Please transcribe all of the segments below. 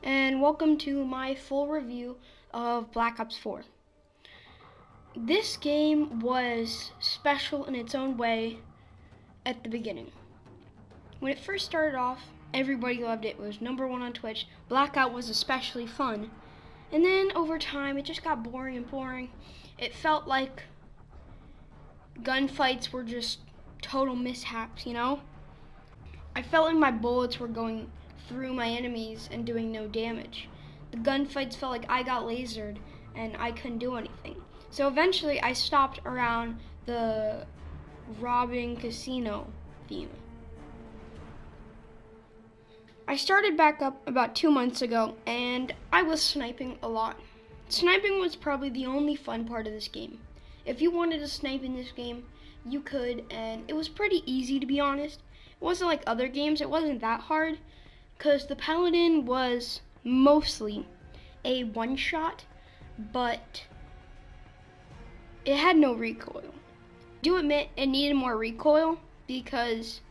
and welcome to my full review of Black Ops 4. This game was special in its own way at the beginning. When it first started off, everybody loved it. It was #1 on Twitch. Blackout was especially fun. And then over time, it just got boring and boring. It felt like gunfights were just total mishaps, you know? I felt like my bullets were going through my enemies and doing no damage. The gunfights felt like I got lasered and I couldn't do anything. So eventually I stopped around the robbing casino theme. I started back up about 2 months ago and I was sniping a lot. Sniping was probably the only fun part of this game. If you wanted to snipe in this game, you could, and it was pretty easy, to be honest. It wasn't like other games, it wasn't that hard, because the Paladin was mostly a one-shot, but it had no recoil. I do admit it needed more recoil because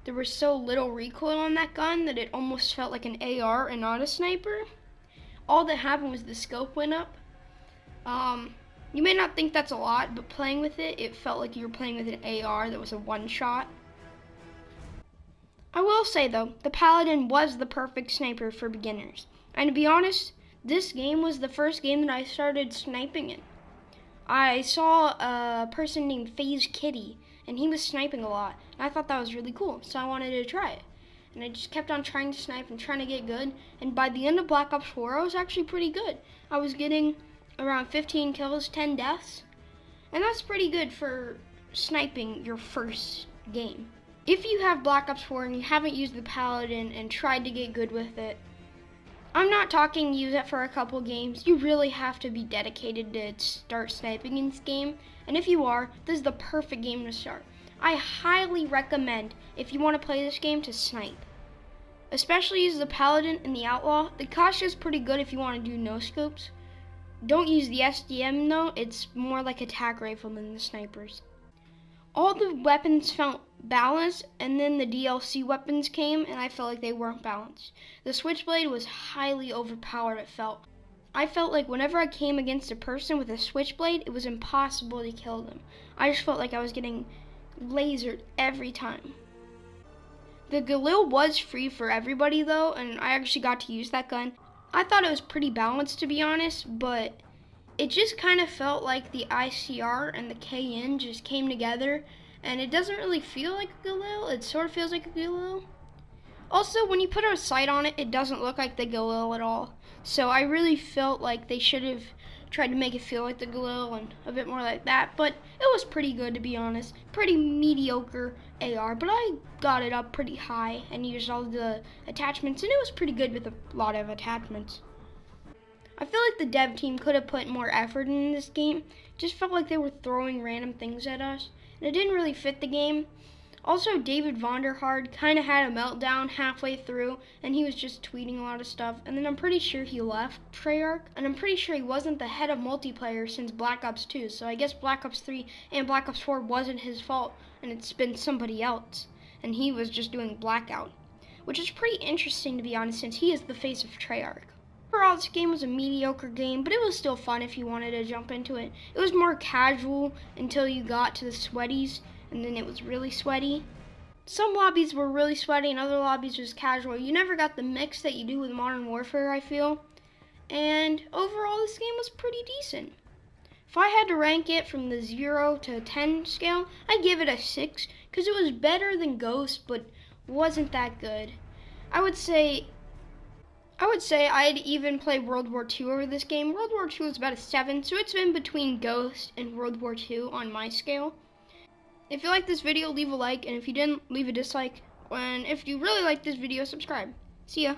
there was so little recoil on that gun that it almost felt like an AR and not a sniper. All that happened was the scope went up. You may not think that's a lot, but playing with it, it felt like you were playing with an AR that was a one-shot. I will say though, the Paladin was the perfect sniper for beginners. And to be honest, this game was the first game that I started sniping in. I saw a person named FaZe Kitty, and he was sniping a lot. And I thought that was really cool, so I wanted to try it. And I just kept on trying to snipe and trying to get good. And by the end of Black Ops 4, I was actually pretty good. I was getting around 15 kills, 10 deaths. And that's pretty good for sniping your first game. If you have Black Ops 4 and you haven't used the Paladin and tried to get good with it, I'm not talking use it for a couple games. You really have to be dedicated to start sniping in this game. And if you are, this is the perfect game to start. I highly recommend, if you want to play this game, to snipe. Especially use the Paladin and the Outlaw. The Kosh is pretty good if you want to do no scopes. Don't use the SDM though, it's more like attack rifle than the snipers. All the weapons felt balanced, and then the DLC weapons came and I felt like they weren't balanced. The Switchblade was highly overpowered, it felt. I felt like whenever I came against a person with a Switchblade, it was impossible to kill them. I just felt like I was getting lasered every time. The Galil was free for everybody though, and I actually got to use that gun. I thought it was pretty balanced, to be honest, but it just kind of felt like the ICR and the KN just came together, and it doesn't really feel like a Galil. It sort of feels like a Galil. Also, when you put a sight on it, it doesn't look like the Galil at all. So I really felt like they should have tried to make it feel like the Galil and a bit more like that, but it was pretty good, to be honest. Pretty mediocre AR, but I got it up pretty high and used all the attachments, and it was pretty good with a lot of attachments. I feel like the dev team could have put more effort in this game. It just felt like they were throwing random things at us, and it didn't really fit the game. Also, David Vonderhard kind of had a meltdown halfway through, and he was just tweeting a lot of stuff, and then I'm pretty sure he left Treyarch, and I'm pretty sure he wasn't the head of multiplayer since Black Ops 2, so I guess Black Ops 3 and Black Ops 4 wasn't his fault, and it's been somebody else, and he was just doing Blackout, which is pretty interesting, to be honest, since he is the face of Treyarch. Overall, this game was a mediocre game, but it was still fun if you wanted to jump into it. It was more casual until you got to the sweaties, and then it was really sweaty. Some lobbies were really sweaty and other lobbies was casual. You never got the mix that you do with Modern Warfare, I feel. And overall, this game was pretty decent. If I had to rank it from the 0 to 10 scale, I'd give it a 6, because it was better than Ghost, but wasn't that good. I would say I'd even play World War II over this game. World War II is about a 7, so it's been between Ghost and World War II on my scale. If you like this video, leave a like, and if you didn't, leave a dislike. And if you really like this video, subscribe. See ya.